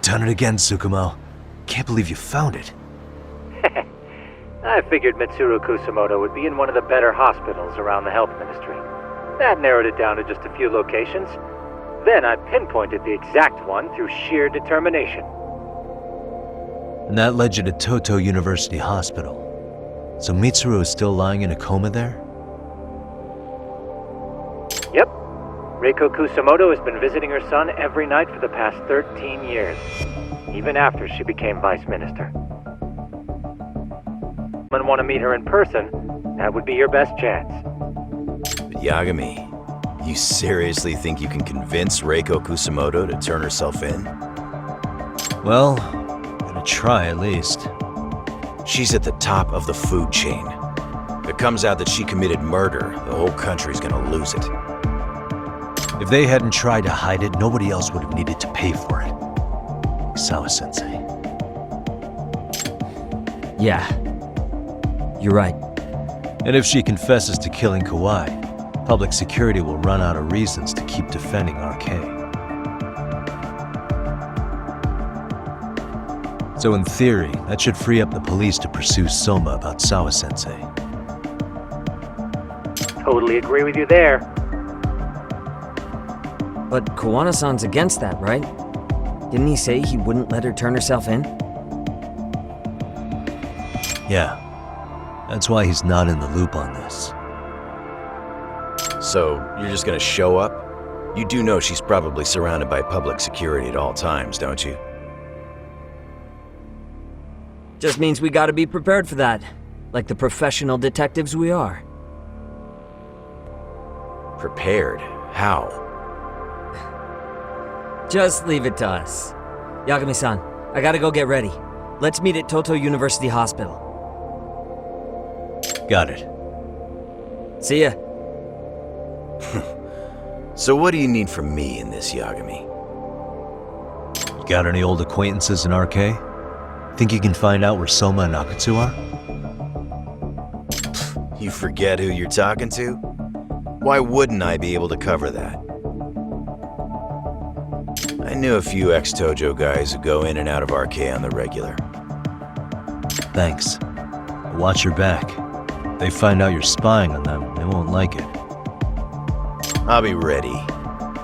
done it again, Tsukumo. Can't believe you found it. I figured Mitsuru Kusamoto would be in one of the better hospitals around the health ministry. That narrowed it down to just a few locations. Then I pinpointed the exact one through sheer determination. And that led you to Toto University Hospital. So Mitsuru is still lying in a coma there? Yep. Reiko Kusamoto has been visiting her son every night for the past 13 years, even after she became vice minister. If you want to meet her in person, that would be your best chance. But Yagami, you seriously think you can convince Reiko Kusamoto to turn herself in? Well, I'm gonna try at least. She's at the top of the food chain. If it comes out that she committed murder, the whole country's gonna lose it. If they hadn't tried to hide it, nobody else would have needed to pay for it. Sawa-sensei. Yeah. You're right. And if she confesses to killing Kawai, public security will run out of reasons to keep defending RK. So in theory, that should free up the police to pursue Soma about Sawa-sensei. Totally agree with you there. But Kawana-san's against that, right? Didn't he say he wouldn't let her turn herself in? Yeah. That's why he's not in the loop on this. So, you're just gonna show up? You do know she's probably surrounded by public security at all times, don't you? Just means we gotta be prepared for that. Like the professional detectives we are. Prepared? How? Just leave it to us. Yagami-san, I gotta go get ready. Let's meet at Toto University Hospital. Got it. See ya. So what do you need from me in this, Yagami? You got any old acquaintances in RK? Think you can find out where Soma and Akutsu are? You forget who you're talking to? Why wouldn't I be able to cover that? I knew a few ex-Tojo guys who go in and out of RK on the regular. Thanks. Watch your back. If they find out you're spying on them, they won't like it. I'll be ready,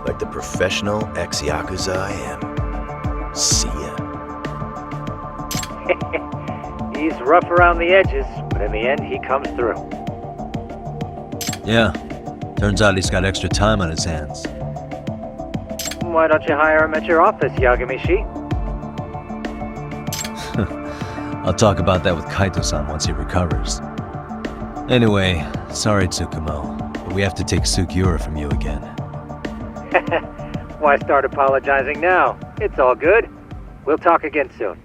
like the professional ex-Yakuza I am. See ya. He's rough around the edges, but in the end, he comes through. Yeah. Turns out he's got extra time on his hands. Why don't you hire him at your office, Yagami-shi? I'll talk about that with Kaito-san once he recovers. Anyway, sorry Tsukumo, but we have to take Sukiura from you again. Why start apologizing now? It's all good. We'll talk again soon.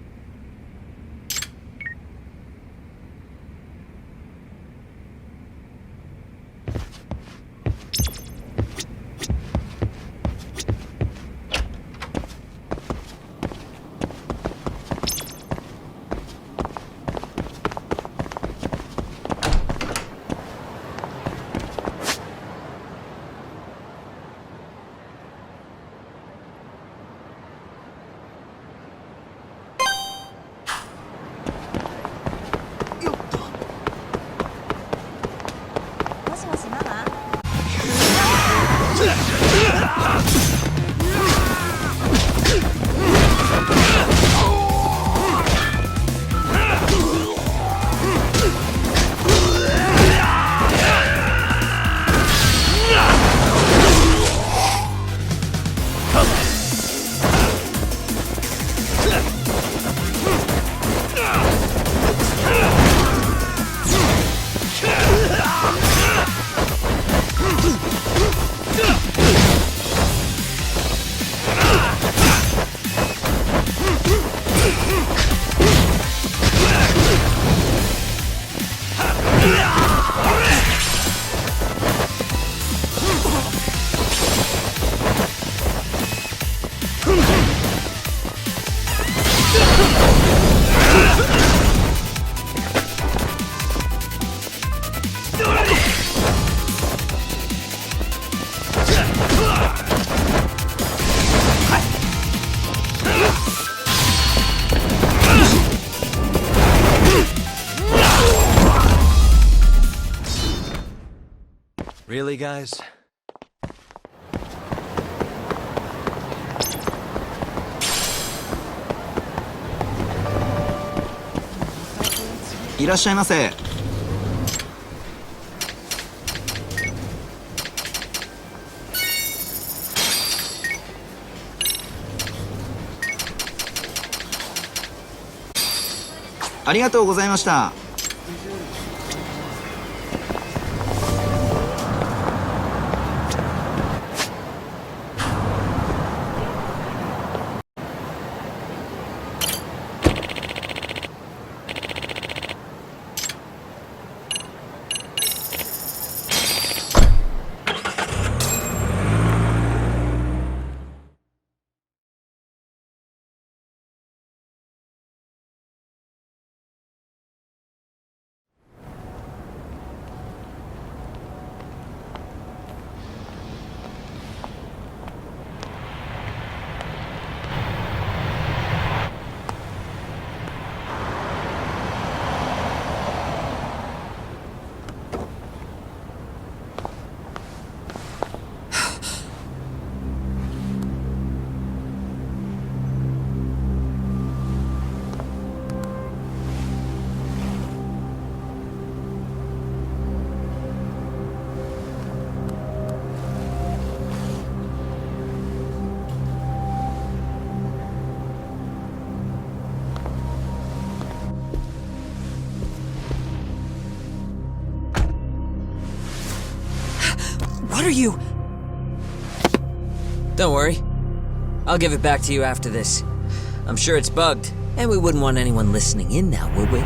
Really, guys? いらっしゃいませ。ありがとうございました。What are you? Don't worry. I'll give it back to you after this. I'm sure it's bugged, and we wouldn't want anyone listening in now, would we?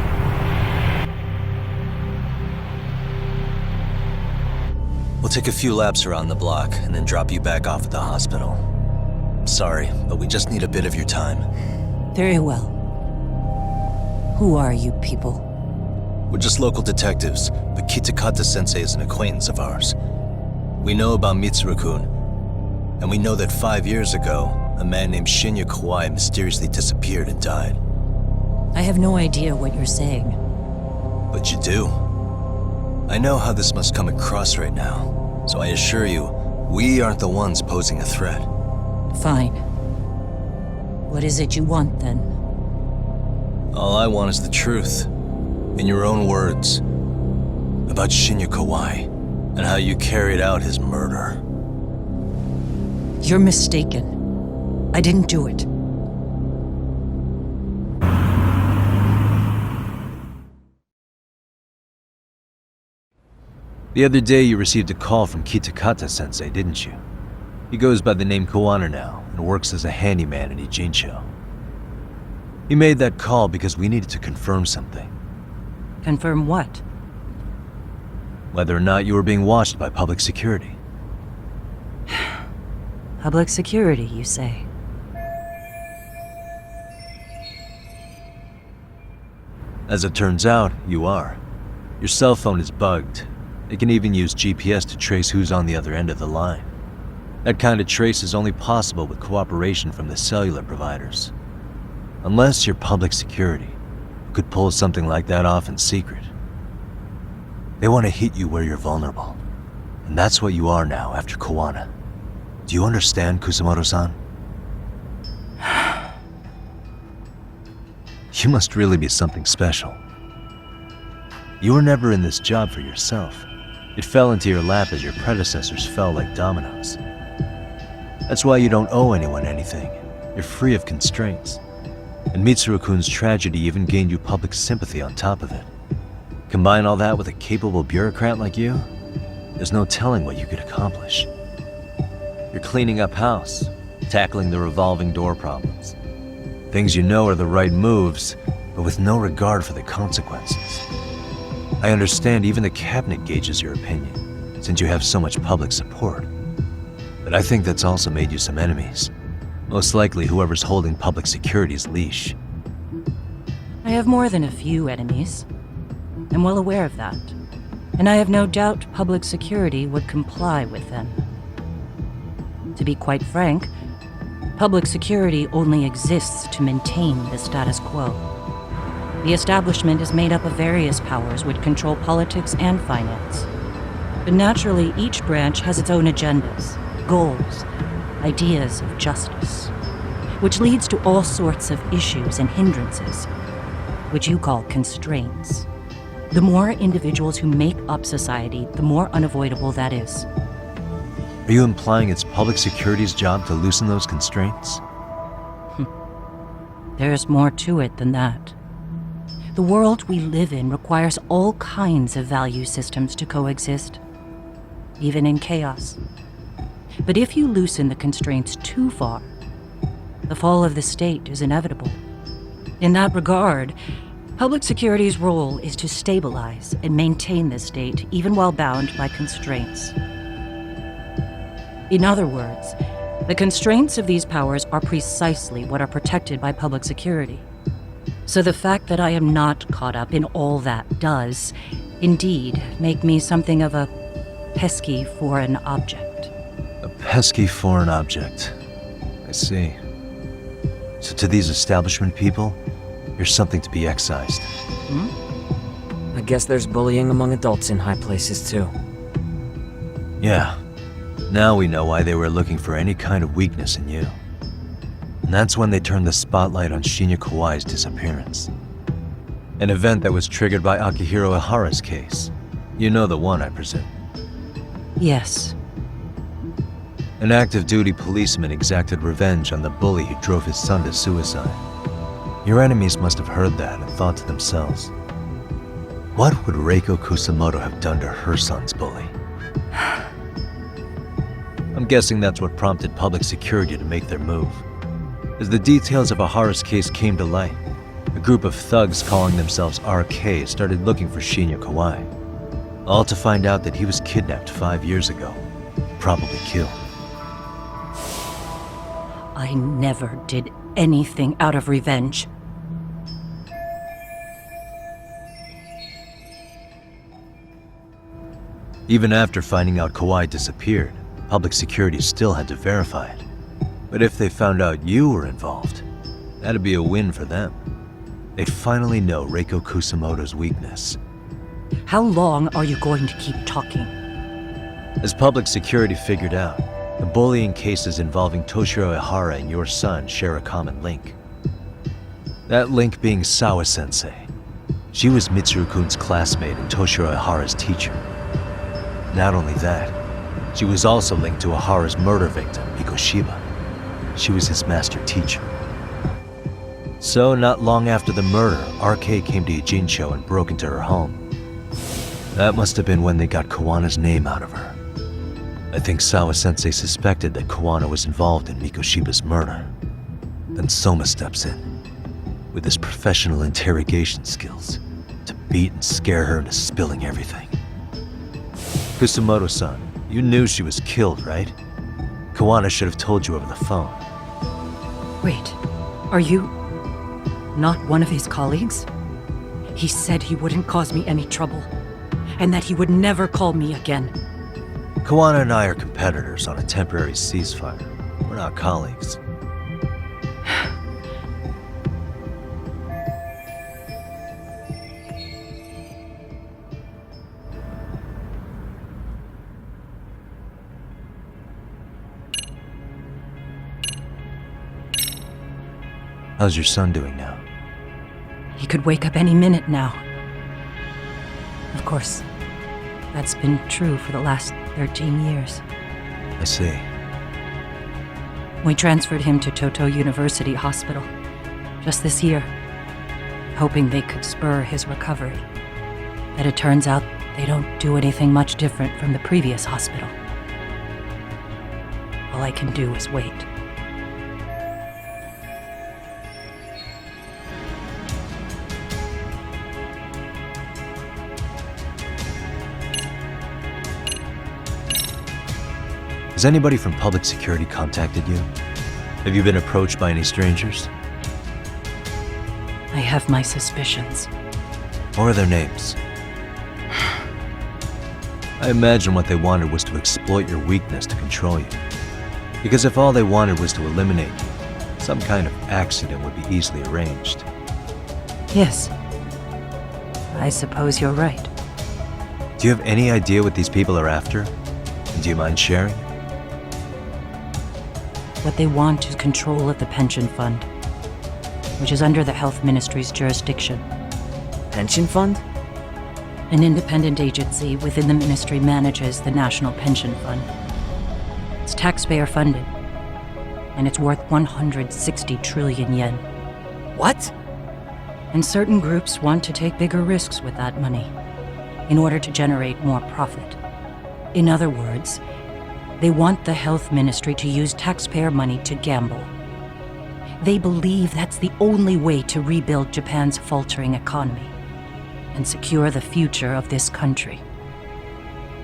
We'll take a few laps around the block and then drop you back off at the hospital. Sorry, but we just need a bit of your time. Very well. Who are you people? We're just local detectives, but Kitakata-sensei is an acquaintance of ours. We know about Mitsuru-kun, and we know that 5 years ago, a man named Shinya Kawai mysteriously disappeared and died. I have no idea what you're saying. But you do. I know how this must come across right now, so I assure you, we aren't the ones posing a threat. Fine. What is it you want, then? All I want is the truth, in your own words, about Shinya Kawai. And how you carried out his murder. You're mistaken. I didn't do it. The other day you received a call from Kitakata-sensei, didn't you? He goes by the name Koana now and works as a handyman in Ijincho. He made that call because we needed to confirm something. Confirm what? Whether or not you were being watched by public security. Public security, you say? As it turns out, you are. Your cell phone is bugged. It can even use GPS to trace who's on the other end of the line. That kind of trace is only possible with cooperation from the cellular providers. Unless you're public security, you could pull something like that off in secret. They want to hit you where you're vulnerable. And that's what you are now after Koana. Do you understand, Kusumoto-san? You must really be something special. You were never in this job for yourself. It fell into your lap as your predecessors fell like dominoes. That's why you don't owe anyone anything. You're free of constraints. And Mitsuru-kun's tragedy even gained you public sympathy on top of it. Combine all that with a capable bureaucrat like you, there's no telling what you could accomplish. You're cleaning up house, tackling the revolving door problems. Things you know are the right moves, but with no regard for the consequences. I understand even the cabinet gauges your opinion, since you have so much public support. But I think that's also made you some enemies. Most likely whoever's holding public security's leash. I have more than a few enemies. I'm well aware of that. And I have no doubt public security would comply with them. To be quite frank, public security only exists to maintain the status quo. The establishment is made up of various powers which control politics and finance. But naturally, each branch has its own agendas, goals, ideas of justice, which leads to all sorts of issues and hindrances, which you call constraints. The more individuals who make up society, the more unavoidable that is. Are you implying it's public security's job to loosen those constraints? There's more to it than that. The world we live in requires all kinds of value systems to coexist, even in chaos. But if you loosen the constraints too far, the fall of the state is inevitable. In that regard, public security's role is to stabilize and maintain the state, even while bound by constraints. In other words, the constraints of these powers are precisely what are protected by public security. So the fact that I am not caught up in all that does, indeed, make me something of a pesky foreign object. A pesky foreign object. I see. So to these establishment people, you're something to be excised. I guess there's bullying among adults in high places too. Yeah. Now we know why they were looking for any kind of weakness in you. And that's when they turned the spotlight on Shinya Kawai's disappearance. An event that was triggered by Akihiro Ihara's case. You know the one, I presume. Yes. An active duty policeman exacted revenge on the bully who drove his son to suicide. Your enemies must have heard that and thought to themselves, what would Reiko Kusamoto have done to her son's bully? I'm guessing that's what prompted public security to make their move. As the details of Ihara's case came to light, a group of thugs calling themselves RK started looking for Shinya Kawai, all to find out that he was kidnapped 5 years ago, probably killed. I never did anything out of revenge. Even after finding out Kawai disappeared, public security still had to verify it. But if they found out you were involved, that'd be a win for them. They'd finally know Reiko Kusamoto's weakness. How long are you going to keep talking? As public security figured out, the bullying cases involving Toshiro Ihara and your son share a common link. That link being Sawa-sensei. She was Mitsuru-kun's classmate and Toshiro Ihara's teacher. Not only that, she was also linked to Ihara's murder victim, Mikoshiba. She was his master teacher. So, not long after the murder, RK came to Ijincho and broke into her home. That must have been when they got Kawana's name out of her. I think Sawa-sensei suspected that Kawana was involved in Mikoshiba's murder. Then Soma steps in, with his professional interrogation skills, to beat and scare her into spilling everything. Kusamoto-san, you knew she was killed, right? Kawana should have told you over the phone. Wait, are you not one of his colleagues? He said he wouldn't cause me any trouble, and that he would never call me again. Kawana and I are competitors on a temporary ceasefire. We're not colleagues. How's your son doing now? He could wake up any minute now. Of course, that's been true for the last 13 years. I see. We transferred him to Toto University Hospital just this year, hoping they could spur his recovery. But it turns out they don't do anything much different from the previous hospital. All I can do is wait. Has anybody from public security contacted you? Have you been approached by any strangers? I have my suspicions. What are their names? I imagine what they wanted was to exploit your weakness to control you. Because if all they wanted was to eliminate you, some kind of accident would be easily arranged. Yes. I suppose you're right. Do you have any idea what these people are after? And do you mind sharing? What they want is control of the pension fund, which is under the Health Ministry's jurisdiction. Pension fund? An independent agency within the ministry manages the National Pension Fund. It's taxpayer funded, and it's worth 160 trillion yen. What? And certain groups want to take bigger risks with that money in order to generate more profit. In other words, they want the health ministry to use taxpayer money to gamble. They believe that's the only way to rebuild Japan's faltering economy and secure the future of this country.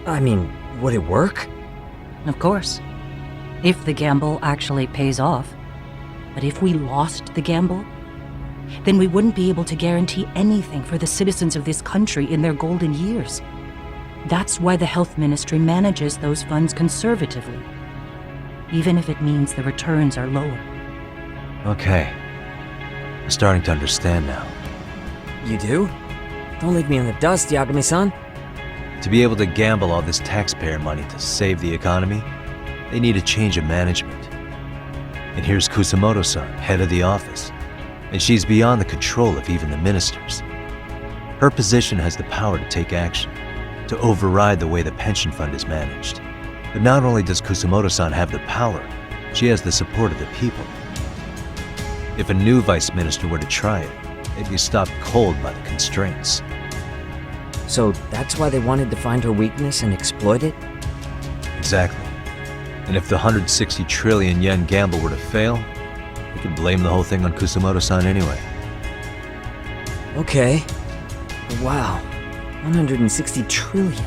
I mean, would it work? Of course, if the gamble actually pays off. But if we lost the gamble, then we wouldn't be able to guarantee anything for the citizens of this country in their golden years. That's why the health ministry manages those funds conservatively, even if it means the returns are lower. Okay. I'm starting to understand now. You do? Don't leave me in the dust, Yagami-san. To be able to gamble all this taxpayer money to save the economy, they need a change of management. And here's Kusamoto-san, head of the office, and she's beyond the control of even the ministers. Her position has the power to take action, to override the way the pension fund is managed. But not only does Kusamoto-san have the power, she has the support of the people. If a new vice minister were to try it, they'd be stopped cold by the constraints. So that's why they wanted to find her weakness and exploit it? Exactly. And if the 160 trillion yen gamble were to fail, they could blame the whole thing on Kusamoto-san anyway. Okay. Wow. 160 trillion.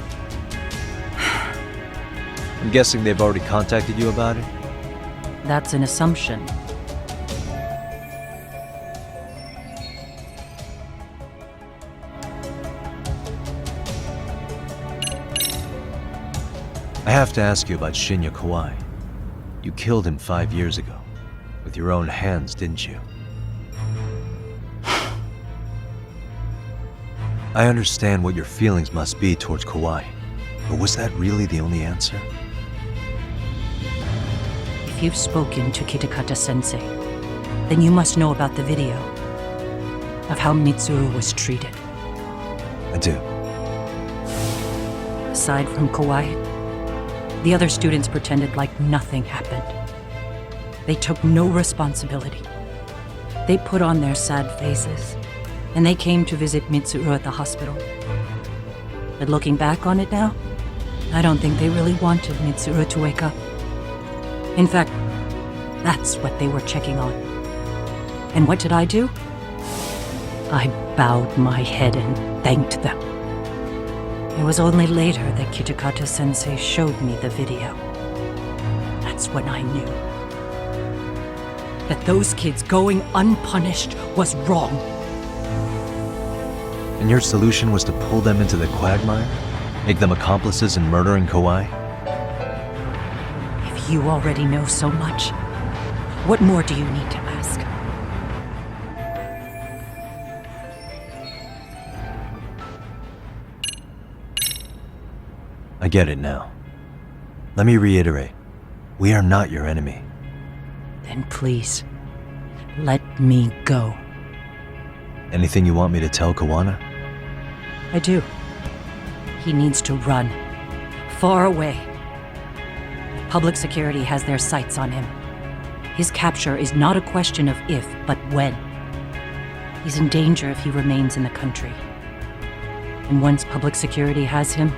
I'm guessing they've already contacted you about it? That's an assumption. I have to ask you about Shinya Kawai. You killed him 5 years ago. With your own hands, didn't you? I understand what your feelings must be towards Kawai, but was that really the only answer? If you've spoken to Kitakata-sensei, then you must know about the video of how Mitsuru was treated. I do. Aside from Kawai, the other students pretended like nothing happened. They took no responsibility. They put on their sad faces, and they came to visit Mitsuru at the hospital. But looking back on it now, I don't think they really wanted Mitsuru to wake up. In fact, that's what they were checking on. And what did I do? I bowed my head and thanked them. It was only later that Kitakata-sensei showed me the video. That's when I knew that those kids going unpunished was wrong. And your solution was to pull them into the quagmire? Make them accomplices in murdering Kawai? If you already know so much, what more do you need to ask? I get it now. Let me reiterate. We are not your enemy. Then please, let me go. Anything you want me to tell Kawana? I do. He needs to run. Far away. Public security has their sights on him. His capture is not a question of if, but when. He's in danger if he remains in the country. And once public security has him,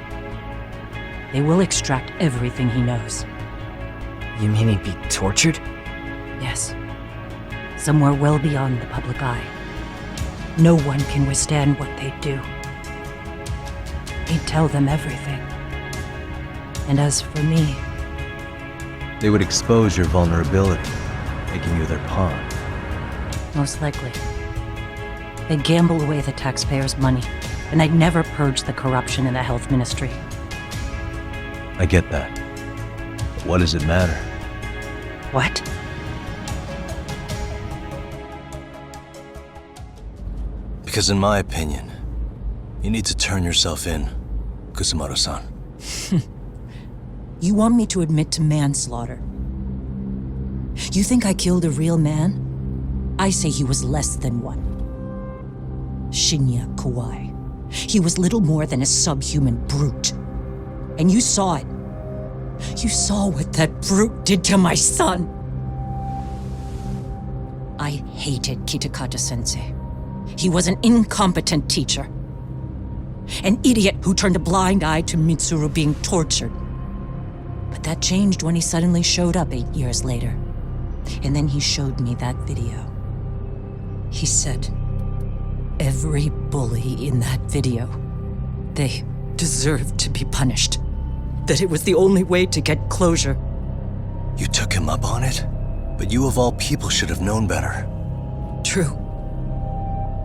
they will extract everything he knows. You mean he'd be tortured? Yes. Somewhere well beyond the public eye. No one can withstand what they do. He'd tell them everything. And as for me, They would expose your vulnerability, making you their pawn. most likely. They'd gamble away the taxpayers' money, and I'd never purge the corruption in the health ministry. I get that. But what does it matter? What? Because in my opinion, you need to turn yourself in. Kusumoto-san. You want me to admit to manslaughter? You think I killed a real man? I say he was less than one. Shinya Kawai. He was little more than a subhuman brute. And you saw it. You saw what that brute did to my son. I hated Kitakata-sensei. He was an incompetent teacher. An idiot who turned a blind eye to Mitsuru being tortured. But that changed when he suddenly showed up 8 years later. And then he showed me that video. He said, every bully in that video, they deserved to be punished. That it was the only way to get closure. You took him up on it? But you of all people should have known better. True.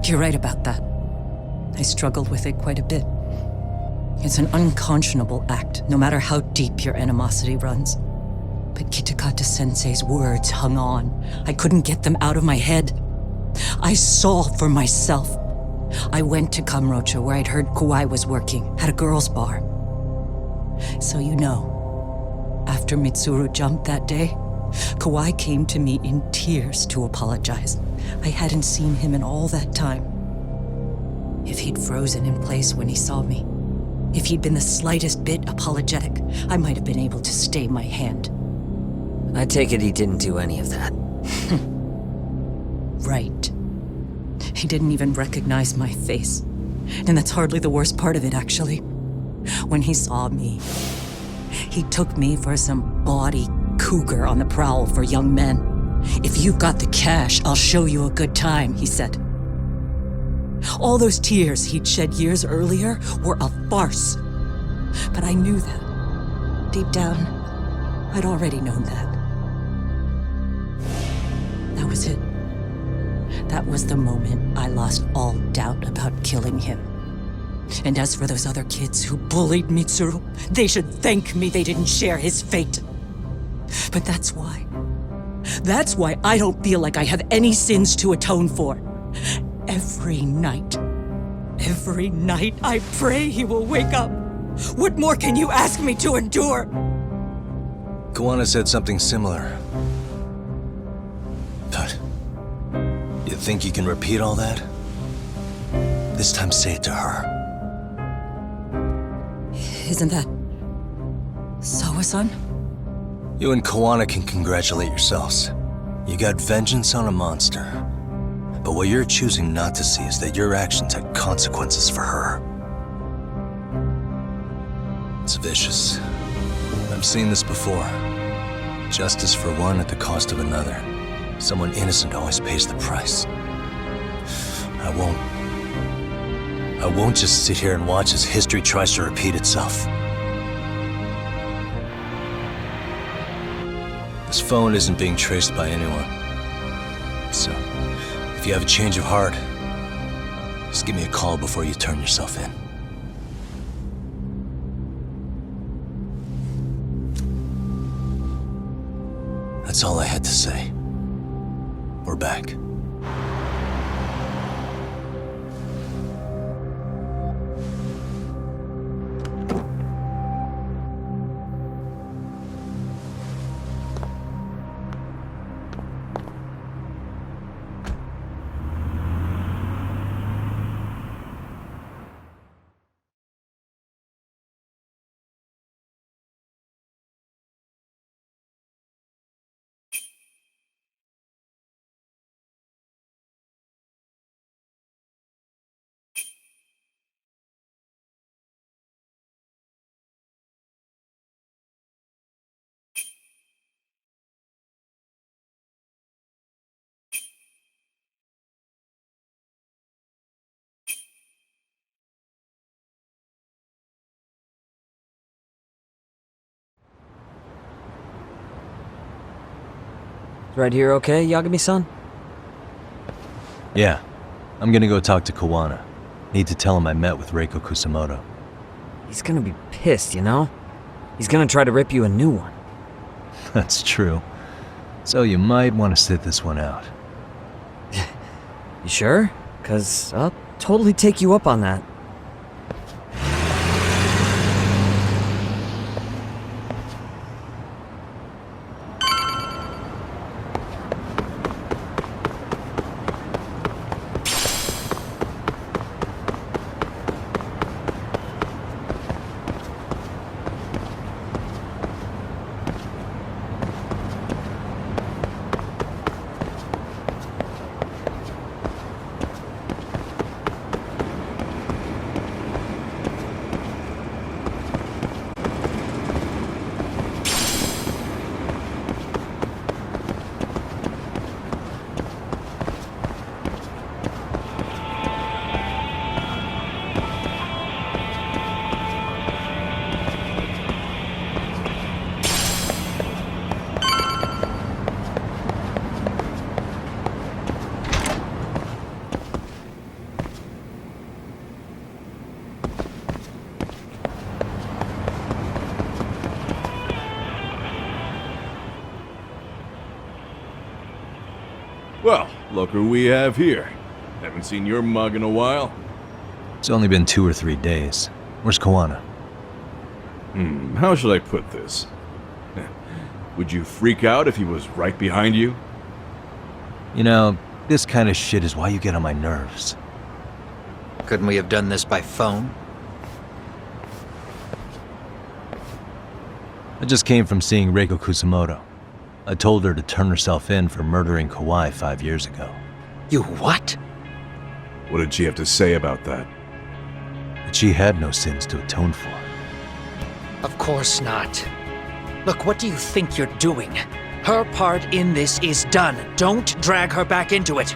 You're right about that. I struggled with it quite a bit. It's an unconscionable act, no matter how deep your animosity runs. But Kitakata-sensei's words hung on. I couldn't get them out of my head. I saw for myself. I went to Kamurocho, where I'd heard Kawai was working, at a girls' bar. So you know, after Mitsuru jumped that day, Kawai came to me in tears to apologize. I hadn't seen him in all that time. If he'd frozen in place when he saw me, if he'd been the slightest bit apologetic, I might have been able to stay my hand. I take it he didn't do any of that. Right. He didn't even recognize my face. And that's hardly the worst part of it, actually. When he saw me, he took me for some bawdy cougar on the prowl for young men. If you've got the cash, I'll show you a good time, he said. All those tears he'd shed years earlier were a farce. But I knew that. Deep down, I'd already known that. That was it. That was the moment I lost all doubt about killing him. And as for those other kids who bullied Mitsuru, they should thank me they didn't share his fate. But that's why. That's why I don't feel like I have any sins to atone for. Every night I pray he will wake up. What more can you ask me to endure? Kawana said something similar. But you think you can repeat all that? This time say it to her. Isn't that Sawa-san? You and Kawana can congratulate yourselves. You got vengeance on a monster. But what you're choosing not to see is that your actions had consequences for her. It's vicious. I've seen this before. Justice for one at the cost of another. Someone innocent always pays the price. I won't just sit here and watch as history tries to repeat itself. This phone isn't being traced by anyone. So, if you have a change of heart, just give me a call before you turn yourself in. That's all I had to say. We're back. Right here okay, Yagami-san? Yeah. I'm gonna go talk to Kawana. Need to tell him I met with Reiko Kusumoto. He's gonna be pissed, you know? He's gonna try to rip you a new one. That's true. So you might want to sit this one out. You sure? 'Cause I'll totally take you up on that. Well, look who we have here. Haven't seen your mug in a while. It's only been 2 or 3 days. Where's Koana? How should I put this? Would you freak out if he was right behind you? You know, this kind of shit is why you get on my nerves. Couldn't we have done this by phone? I just came from seeing Reiko Kusamoto. I told her to turn herself in for murdering Kawai 5 years ago. You what? What did she have to say about that? That she had no sins to atone for. Of course not. Look, what do you think you're doing? Her part in this is done. Don't drag her back into it.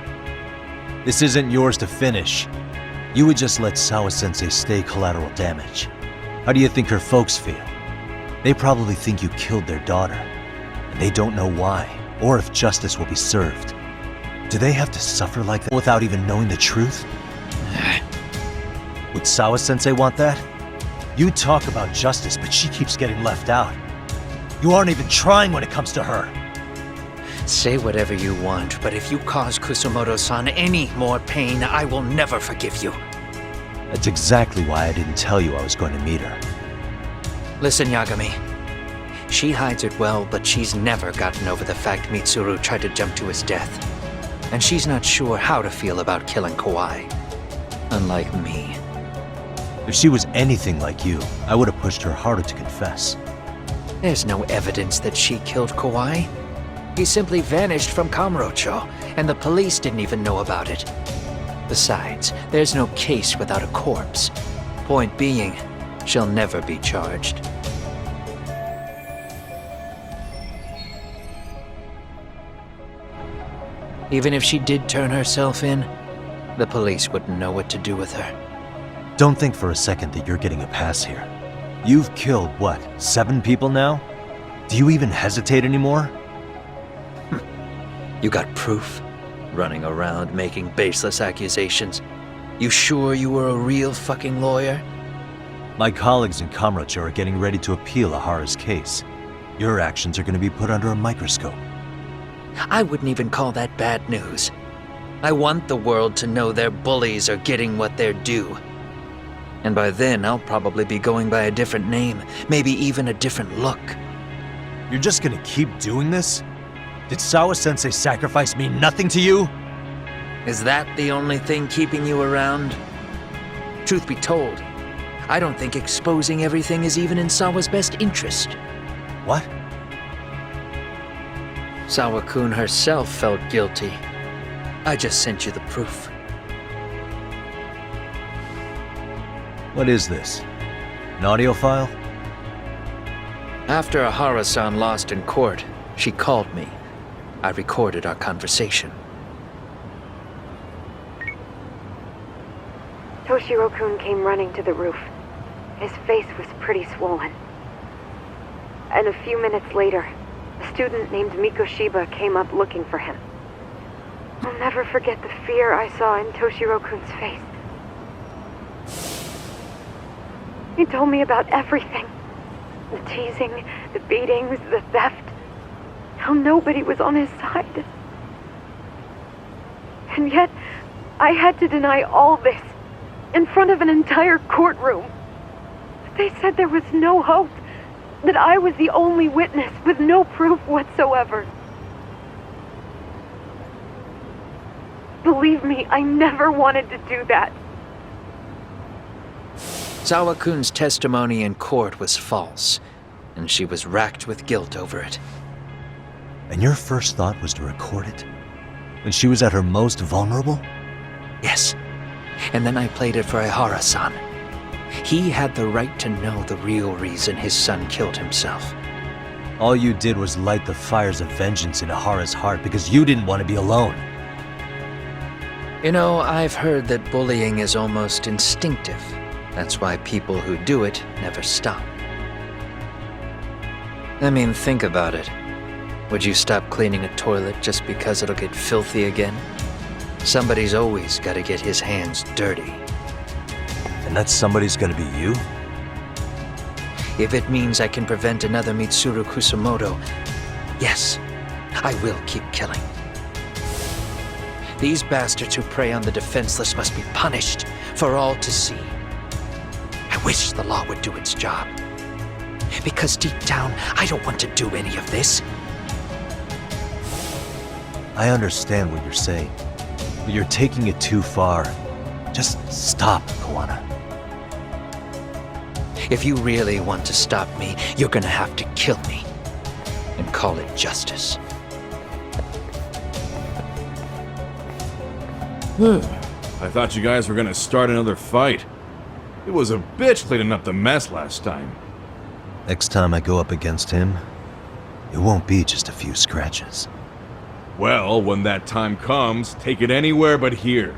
This isn't yours to finish. You would just let Sawa-sensei stay collateral damage. How do you think her folks feel? They probably think you killed their daughter, and they don't know why, or if justice will be served. Do they have to suffer like that without even knowing the truth? Would Sawa-sensei want that? You talk about justice, but she keeps getting left out. You aren't even trying when it comes to her. Say whatever you want, but if you cause Kusumoto-san any more pain, I will never forgive you. That's exactly why I didn't tell you I was going to meet her. Listen, Yagami. She hides it well, but she's never gotten over the fact Mitsuru tried to jump to his death. And she's not sure how to feel about killing Kawai. Unlike me. If she was anything like you, I would have pushed her harder to confess. There's no evidence that she killed Kawai. He simply vanished from Kamurocho, and the police didn't even know about it. Besides, there's no case without a corpse. Point being, she'll never be charged. Even if she did turn herself in, the police wouldn't know what to do with her. Don't think for a second that you're getting a pass here. You've killed, what, 7 people now? Do you even hesitate anymore? You got proof? Running around making baseless accusations. You sure you were a real fucking lawyer? My colleagues in Kamurocho are getting ready to appeal Ahara's case. Your actions are going to be put under a microscope. I wouldn't even call that bad news. I want the world to know their bullies are getting what they're due. And by then, I'll probably be going by a different name, maybe even a different look. You're just going to keep doing this? Did Sawa-sensei sacrifice mean nothing to you? Is that the only thing keeping you around? Truth be told, I don't think exposing everything is even in Sawa's best interest. What? Sawa-kun herself felt guilty. I just sent you the proof. What is this? An audio file? After Ahara-san lost in court, she called me. I recorded our conversation. Toshiro-kun came running to the roof. His face was pretty swollen. And a few minutes later, a student named Mikoshiba came up looking for him. I'll never forget the fear I saw in Toshiro-kun's face. He told me about everything. The teasing, the beatings, the theft. How nobody was on his side. And yet, I had to deny all this in front of an entire courtroom. They said there was no hope, that I was the only witness with no proof whatsoever. Believe me, I never wanted to do that. Sawa-kun's testimony in court was false, and she was racked with guilt over it. And your first thought was to record it? When she was at her most vulnerable? Yes. And then I played it for Ihara-san. He had the right to know the real reason his son killed himself. All you did was light the fires of vengeance in Ahara's heart because you didn't want to be alone. You know, I've heard that bullying is almost instinctive. That's why people who do it never stop. I mean, think about it. Would you stop cleaning a toilet just because it'll get filthy again? Somebody's always got to get his hands dirty. And that somebody's gonna be you? If it means I can prevent another Mitsuru Kusumoto, yes, I will keep killing. These bastards who prey on the defenseless must be punished for all to see. I wish the law would do its job. Because deep down, I don't want to do any of this. I understand what you're saying, but you're taking it too far. Just stop, Kawana. If you really want to stop me, you're gonna have to kill me. And call it justice. I thought you guys were gonna start another fight. It was a bitch cleaning up the mess last time. Next time I go up against him, it won't be just a few scratches. Well, when that time comes, take it anywhere but here.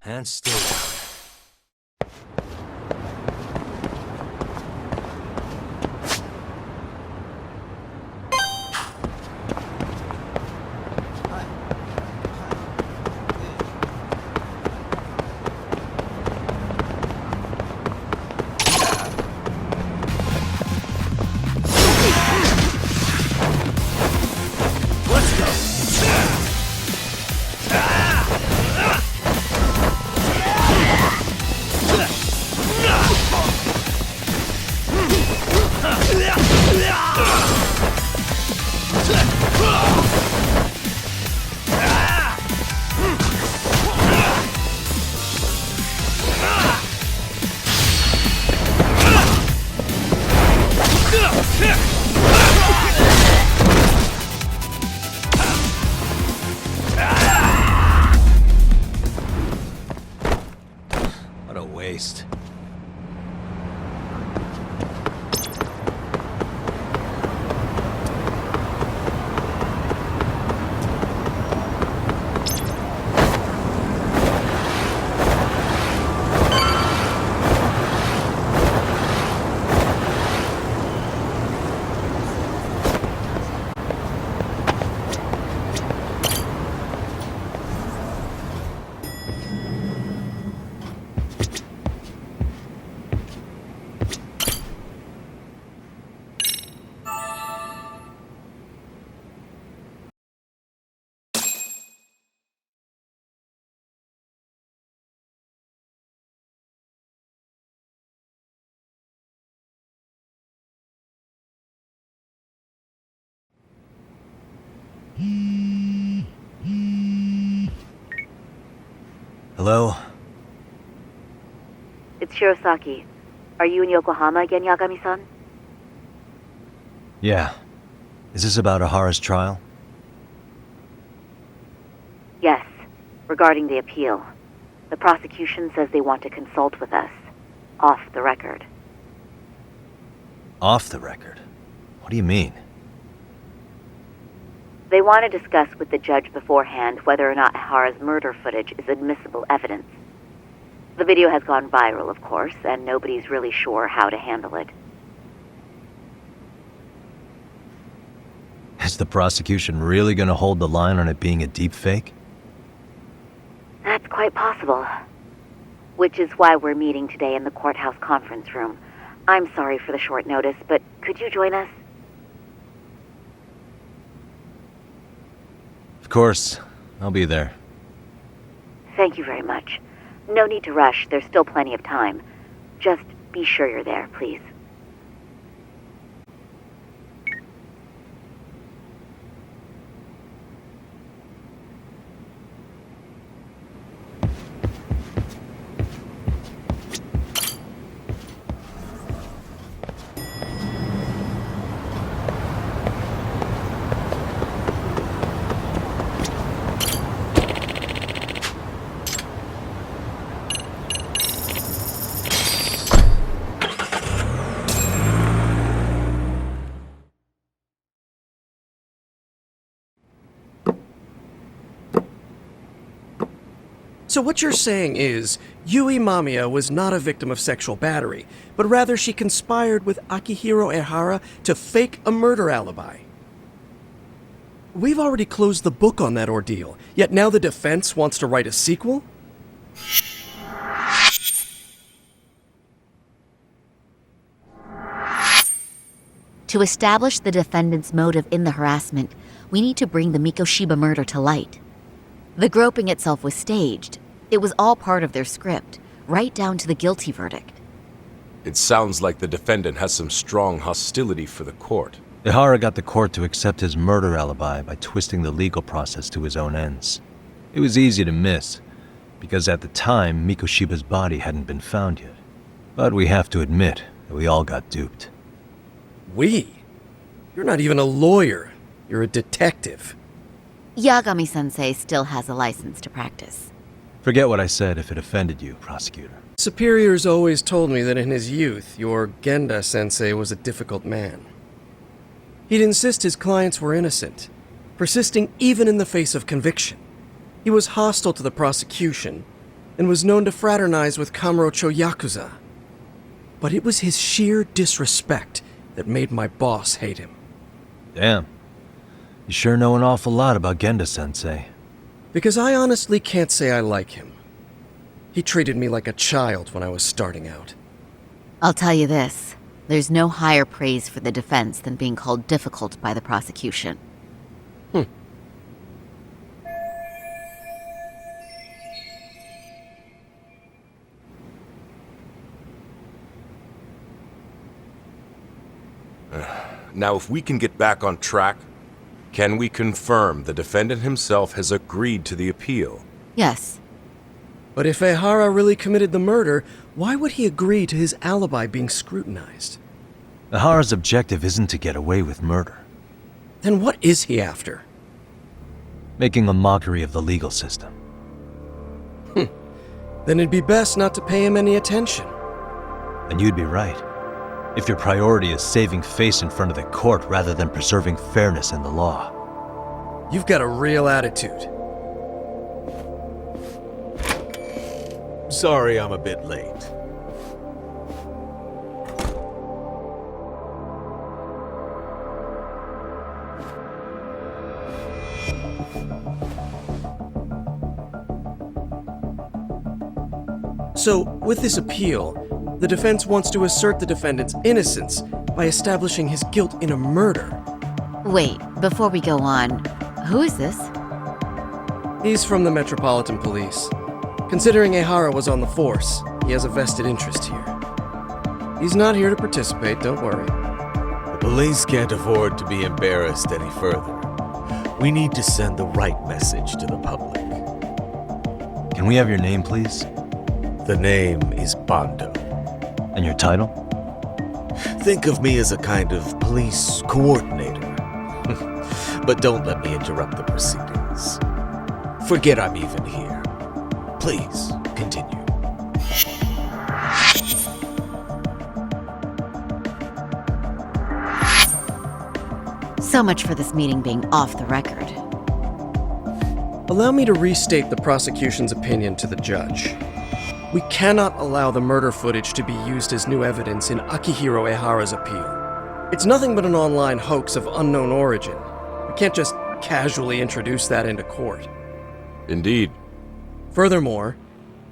And stay down. What a waste. Hello? It's Shirosaki. Are you in Yokohama again, Yagami-san? Yeah. Is this about Ahara's trial? Yes, regarding the appeal. The prosecution says they want to consult with us. Off the record. Off the record? What do you mean? They want to discuss with the judge beforehand whether or not Ehara's murder footage is admissible evidence. The video has gone viral, of course, and nobody's really sure how to handle it. Is the prosecution really going to hold the line on it being a deep fake? That's quite possible. Which is why we're meeting today in the courthouse conference room. I'm sorry for the short notice, but could you join us? Of course. I'll be there. Thank you very much. No need to rush. There's still plenty of time. Just be sure you're there, please. So what you're saying is, Yui Mamiya was not a victim of sexual battery, but rather she conspired with Akihiro Ehara to fake a murder alibi. We've already closed the book on that ordeal, yet now the defense wants to write a sequel? To establish the defendant's motive in the harassment, we need to bring the Mikoshiba murder to light. The groping itself was staged. It was all part of their script, right down to the guilty verdict. It sounds like the defendant has some strong hostility for the court. Ehara got the court to accept his murder alibi by twisting the legal process to his own ends. It was easy to miss, because at the time, Mikoshiba's body hadn't been found yet. But we have to admit that we all got duped. We? You're not even a lawyer. You're a detective. Yagami-sensei still has a license to practice. Forget what I said if it offended you, prosecutor. Superiors always told me that in his youth, your Genda-sensei was a difficult man. He'd insist his clients were innocent, persisting even in the face of conviction. He was hostile to the prosecution, and was known to fraternize with Kamurocho Yakuza. But it was his sheer disrespect that made my boss hate him. Damn. You sure know an awful lot about Genda-sensei. Because I honestly can't say I like him. He treated me like a child when I was starting out. I'll tell you this. There's no higher praise for the defense than being called difficult by the prosecution. Now, if we can get back on track, can we confirm the defendant himself has agreed to the appeal? Yes. But if Ehara really committed the murder, why would he agree to his alibi being scrutinized? Ehara's objective isn't to get away with murder. Then what is he after? Making a mockery of the legal system. Then it'd be best not to pay him any attention. And you'd be right. If your priority is saving face in front of the court rather than preserving fairness in the law. You've got a real attitude. Sorry I'm a bit late. So, with this appeal, the defense wants to assert the defendant's innocence by establishing his guilt in a murder. Wait, before we go on, who is this? He's from the Metropolitan Police. Considering Ehara was on the force, he has a vested interest here. He's not here to participate, don't worry. The police can't afford to be embarrassed any further. We need to send the right message to the public. Can we have your name, please? The name is Bando. And your title? Think of me as a kind of police coordinator. But don't let me interrupt the proceedings. Forget I'm even here. Please, continue. So much for this meeting being off the record. Allow me to restate the prosecution's opinion to the judge. We cannot allow the murder footage to be used as new evidence in Akihiro Ehara's appeal. It's nothing but an online hoax of unknown origin. We can't just casually introduce that into court. Indeed. Furthermore,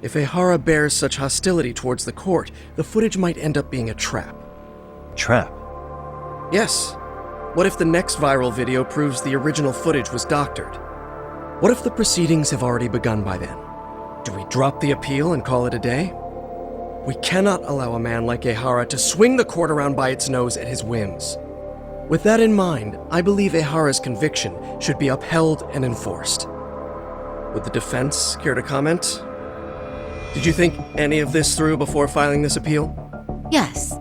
if Ehara bears such hostility towards the court, the footage might end up being a trap. Trap? Yes. What if the next viral video proves the original footage was doctored? What if the proceedings have already begun by then? Do we drop the appeal and call it a day? We cannot allow a man like Ehara to swing the court around by its nose at his whims. With that in mind, I believe Ehara's conviction should be upheld and enforced. Would the defense care to comment? Did you think any of this through before filing this appeal? Yes.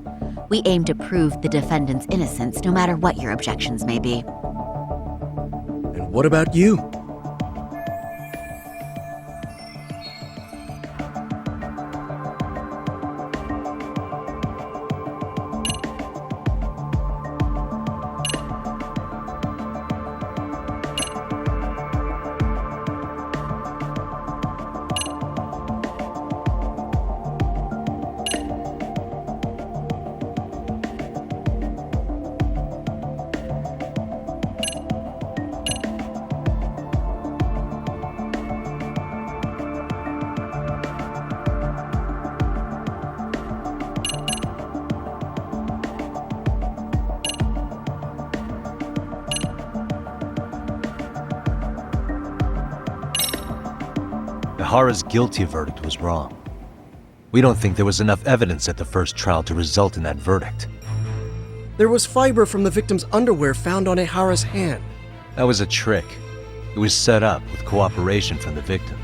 We aim to prove the defendant's innocence no matter what your objections may be. And what about you? Ehara's guilty verdict was wrong. We don't think there was enough evidence at the first trial to result in that verdict. There was fiber from the victim's underwear found on Ehara's hand. That was a trick. It was set up with cooperation from the victim.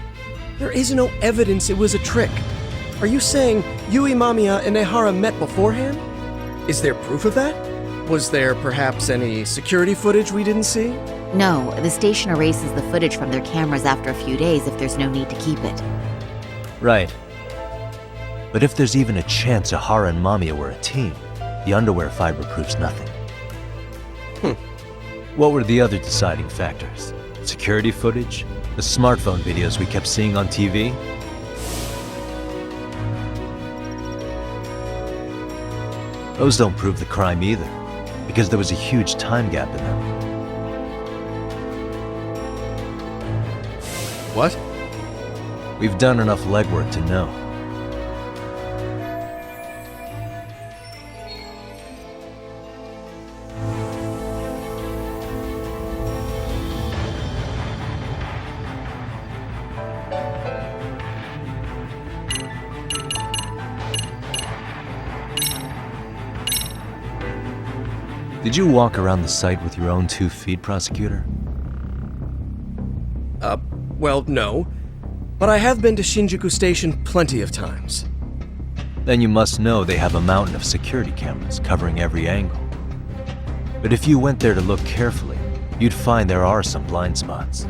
There is no evidence it was a trick. Are you saying Yui Mamiya and Ehara met beforehand? Is there proof of that? Was there perhaps any security footage we didn't see? No, the station erases the footage from their cameras after a few days if there's no need to keep it. Right. But if there's even a chance Ehara and Mamiya were a team, the underwear fiber proves nothing. What were the other deciding factors? Security footage? The smartphone videos we kept seeing on TV? Those don't prove the crime either, because there was a huge time gap in them. What? We've done enough legwork to know. Did you walk around the site with your own 2 feet, prosecutor? Well, no. But I have been to Shinjuku Station plenty of times. Then you must know they have a mountain of security cameras covering every angle. But if you went there to look carefully, you'd find there are some blind spots.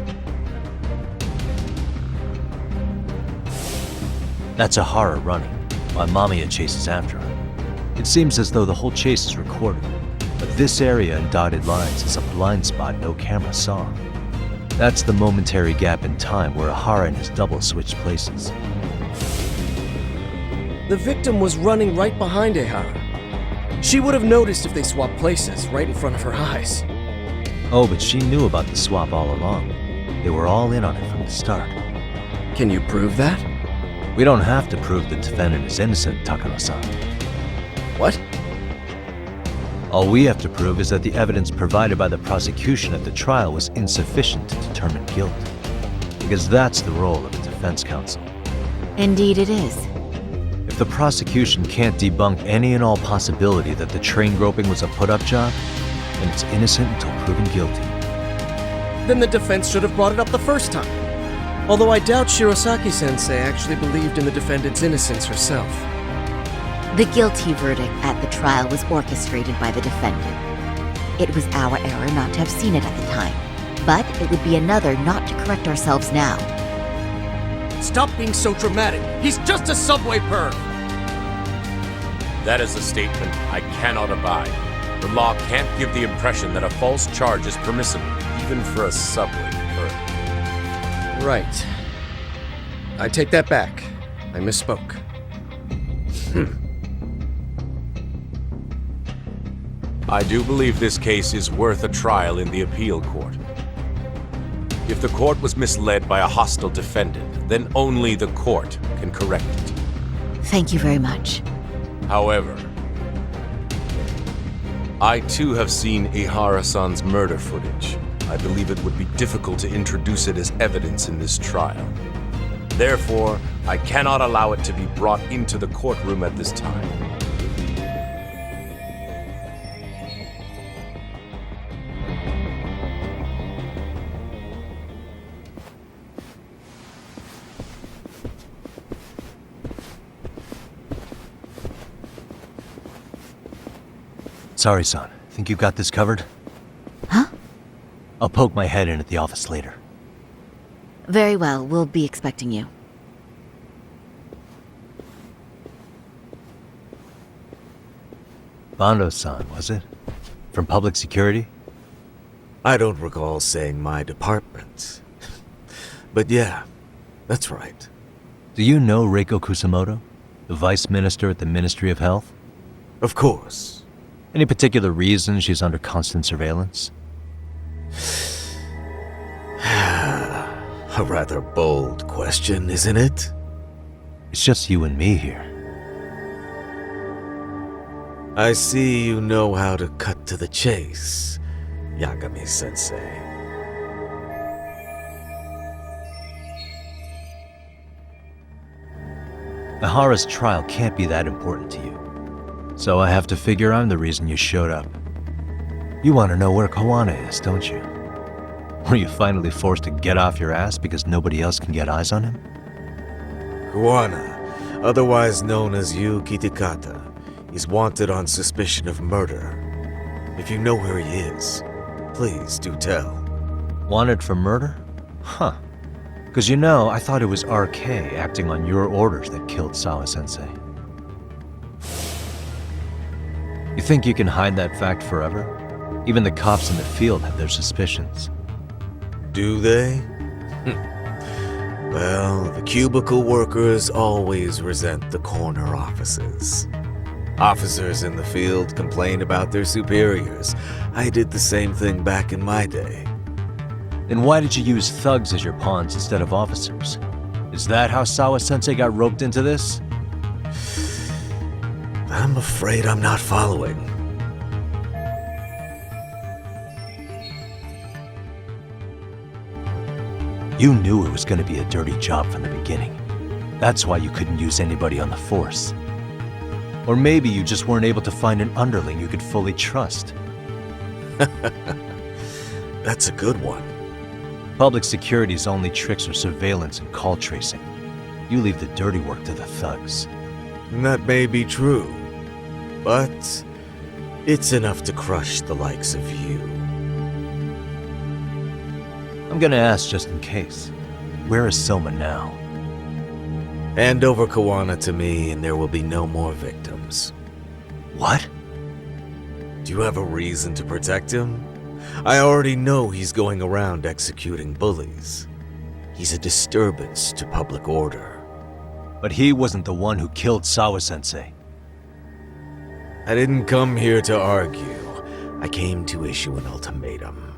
That's Ehara running, while Mamiya chases after her. It seems as though the whole chase is recorded, but this area in dotted lines is a blind spot no camera saw. That's the momentary gap in time where Ehara and his double switched places. The victim was running right behind Ehara. She would have noticed if they swapped places right in front of her eyes. Oh, but she knew about the swap all along. They were all in on it from the start. Can you prove that? We don't have to prove the defendant is innocent, Takano-san. What? All we have to prove is that the evidence provided by the prosecution at the trial was insufficient to determine guilt. Because that's the role of the defense counsel. Indeed it is. If the prosecution can't debunk any and all possibility that the train groping was a put-up job, then it's innocent until proven guilty. Then the defense should have brought it up the first time. Although I doubt Shirosaki-sensei actually believed in the defendant's innocence herself. The guilty verdict at the trial was orchestrated by the defendant. It was our error not to have seen it at the time. But it would be another not to correct ourselves now. Stop being so dramatic. He's just a subway perv. That is a statement I cannot abide. The law can't give the impression that a false charge is permissible, even for a subway perv. Right. I take that back. I misspoke. I do believe this case is worth a trial in the appeal court. If the court was misled by a hostile defendant, then only the court can correct it. Thank you very much. However, I too have seen Ihara-san's murder footage. I believe it would be difficult to introduce it as evidence in this trial. Therefore, I cannot allow it to be brought into the courtroom at this time. Sorry, son. Think you've got this covered? Huh? I'll poke my head in at the office later. Very well, we'll be expecting you. Bando-san, was it? From public security? I don't recall saying my department. But yeah, that's right. Do you know Reiko Kusamoto? The vice minister at the Ministry of Health? Of course. Any particular reason she's under constant surveillance? A rather bold question, isn't it? It's just you and me here. I see you know how to cut to the chase, Yagami-sensei. Ihara's trial can't be that important to you. So I have to figure I'm the reason you showed up. You want to know where Kawana is, don't you? Were you finally forced to get off your ass because nobody else can get eyes on him? Kuwana, otherwise known as Yu Kitakata, is wanted on suspicion of murder. If you know where he is, please do tell. Wanted for murder? Huh. Because you know, I thought it was RK acting on your orders that killed Sawa-sensei. You think you can hide that fact forever? Even the cops in the field have their suspicions. Do they? Well, the cubicle workers always resent the corner offices. Officers in the field complain about their superiors. I did the same thing back in my day. Then why did you use thugs as your pawns instead of officers? Is that how Sawa-sensei got roped into this? I'm afraid I'm not following. You knew it was going to be a dirty job from the beginning. That's why you couldn't use anybody on the force. Or maybe you just weren't able to find an underling you could fully trust. That's a good one. Public security's only tricks are surveillance and call tracing. You leave the dirty work to the thugs. That may be true, but it's enough to crush the likes of you. I'm gonna ask just in case. Where is Soma now? Hand over Kawana to me and there will be no more victims. What? Do you have a reason to protect him? I already know he's going around executing bullies. He's a disturbance to public order. But he wasn't the one who killed Sawa-sensei. I didn't come here to argue. I came to issue an ultimatum.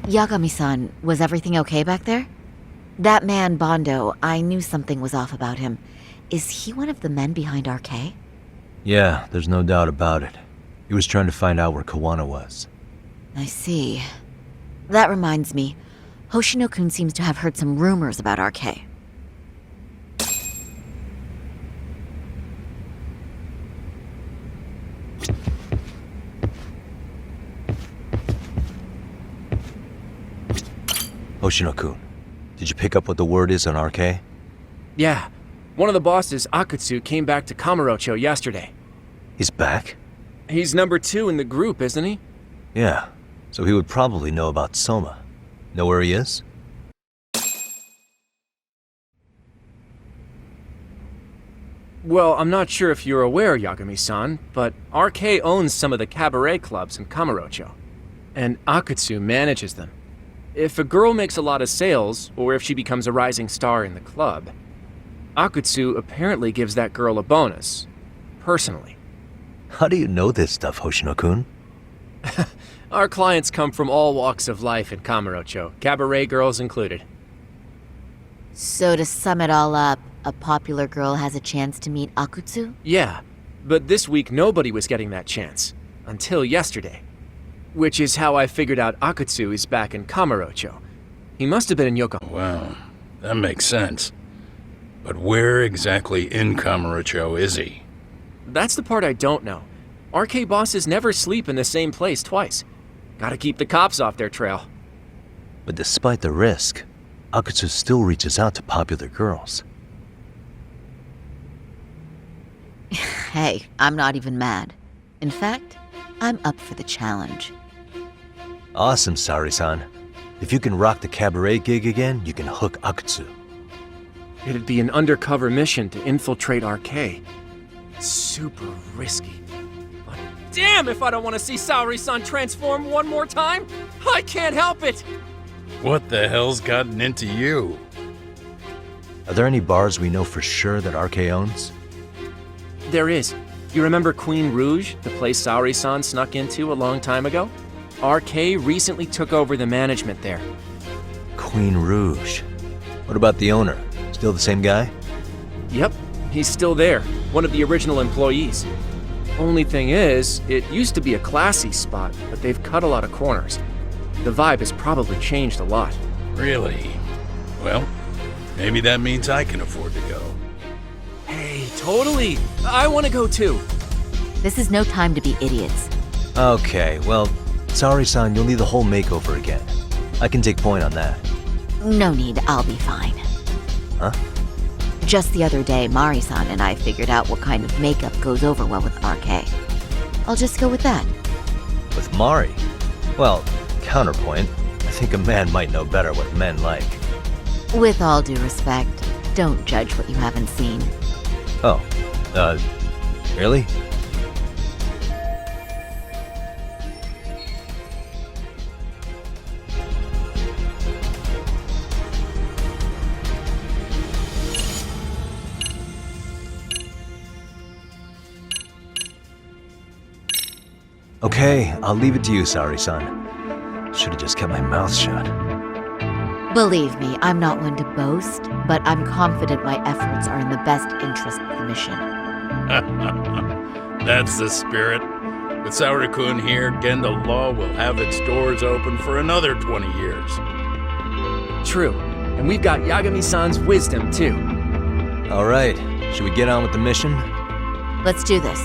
Yagami-san, was everything okay back there? That man, Bondo, I knew something was off about him. Is he one of the men behind RK? Yeah, there's no doubt about it. He was trying to find out where Kawana was. I see. That reminds me, Hoshino-kun seems to have heard some rumors about RK. Hoshino-kun, did you pick up what the word is on RK? Yeah. One of the bosses, Akutsu, came back to Kamurocho yesterday. He's back? He's number 2 in the group, isn't he? Yeah, so he would probably know about Soma. Know where he is? Well, I'm not sure if you're aware, Yagami-san, but RK owns some of the cabaret clubs in Kamurocho, and Akutsu manages them. If a girl makes a lot of sales, or if she becomes a rising star in the club, Akutsu apparently gives that girl a bonus, personally. How do you know this stuff, Hoshino-kun? Our clients come from all walks of life in Kamurocho, cabaret girls included. So to sum it all up, a popular girl has a chance to meet Akutsu? Yeah, but this week nobody was getting that chance, until yesterday. Which is how I figured out Akutsu is back in Kamurocho. He must have been in Yokohama. Well, that makes sense. But where exactly in Kamurocho is he? That's the part I don't know. RK bosses never sleep in the same place twice. Gotta keep the cops off their trail. But despite the risk, Akutsu still reaches out to popular girls. Hey, I'm not even mad. In fact, I'm up for the challenge. Awesome, Sari-san. If you can rock the cabaret gig again, you can hook Akutsu. It'd be an undercover mission to infiltrate RK. Super risky. But damn if I don't want to see Saori-san transform one more time! I can't help it! What the hell's gotten into you? Are there any bars we know for sure that RK owns? There is. You remember Queen Rouge, the place Saori-san snuck into a long time ago? RK recently took over the management there. Queen Rouge. What about the owner? Still the same guy? Yep, he's still there, one of the original employees. Only thing is, it used to be a classy spot, but they've cut a lot of corners. The vibe has probably changed a lot. Really? Well, maybe that means I can afford to go. Hey, totally! I want to go too! This is no time to be idiots. Okay, well, Saori-san, you'll need the whole makeover again. I can take point on that. No need, I'll be fine. Huh? Just the other day, Mari-san and I figured out what kind of makeup goes over well with RK. I'll just go with that. With Mari? Well, counterpoint, I think a man might know better what men like. With all due respect, don't judge what you haven't seen. Oh, really? Okay, I'll leave it to you, Saori-san. Should've just kept my mouth shut. Believe me, I'm not one to boast, but I'm confident my efforts are in the best interest of the mission. That's the spirit. With Saori-kun here, Genda Law will have its doors open for another 20 years. True, and we've got Yagami-san's wisdom too. All right, should we get on with the mission? Let's do this.